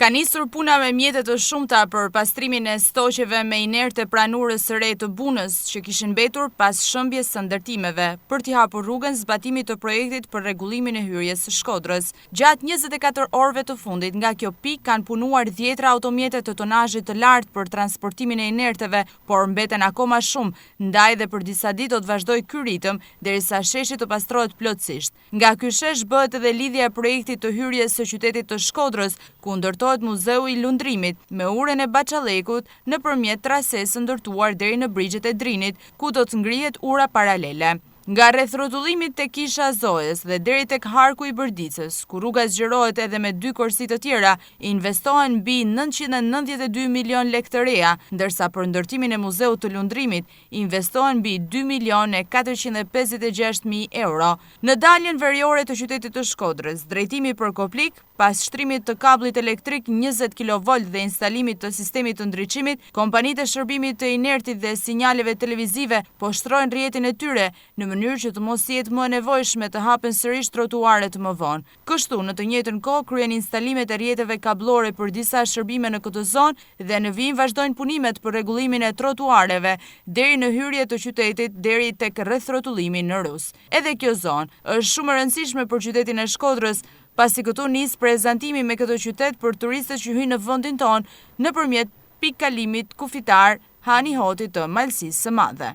Ka nisur puna me mjete të shumta për pastrimin e stoqeve me inerte pranurës së re të Bunës që kishin mbetur pas shëmbjes së ndërtimeve për t'i hapur rrugën zbatimit të projektit për rregullimin e hyrjes së Shkodrës. Gjatë 24 orëve të fundit nga kjo pikë kanë punuar 10 automjete të tonazhit të lartë për transportimin e inerteve, por mbeten akoma shumë, ndaj dhe për disa ditë do të vazhdoj ky ritëm derisa sheshi të pastrohet plotësisht. Nga ky shesh bëhet edhe lidhja e projektit të hyrjes së qytetit të Shkodrës, ku ndërtohet Muzeu i Lundrimit me urën e Baçallekut nëpërmjet trases së ndërtuar deri në brigjet e Drinit, ku do të ngrihet ura paralele. Nga rrethrotullimi tek Kisha Zojës dhe deri tek Harku i Bërdicës, ku rruga zgjerohet edhe me 2 korsi të tjera, investohen mbi 992 milion lekë të reja, ndërsa për ndërtimin e Muzeut të Lundrimit investohen mbi 2 milion e 456 mijë euro. Në daljen veriore të qytetit të Shkodrës, drejtimi për Koplik, pas shtrimit të kabllit elektrik 20 kV dhe instalimit të sistemit të ndriçimit, kompanitë e shërbimit të inertit dhe sinjaleve televizive po shtrojnë rrjetin e tyre në mënyrë që të mos jetë më nevojshme të hapen sërish trotuaret më vonë. Kështu, në të njëjtën kohë kryen instalimet e rrjeteve kablore për disa shërbime në këtë zonë dhe në vijim vazhdojnë punimet për rregullimin e trotuareve deri në hyrje të qytetit deri tek rrethrotullimi në Rus. Edhe kjo zonë është shumë e rëndësishme për qytetin e Shkodrës, pasi këtu nis prezantimi me këtë qytet për turistët që hyjnë në vendin tonë nëpërmjet pikëkalimit kufitar Hani Hoti të Malësisë së Madhe.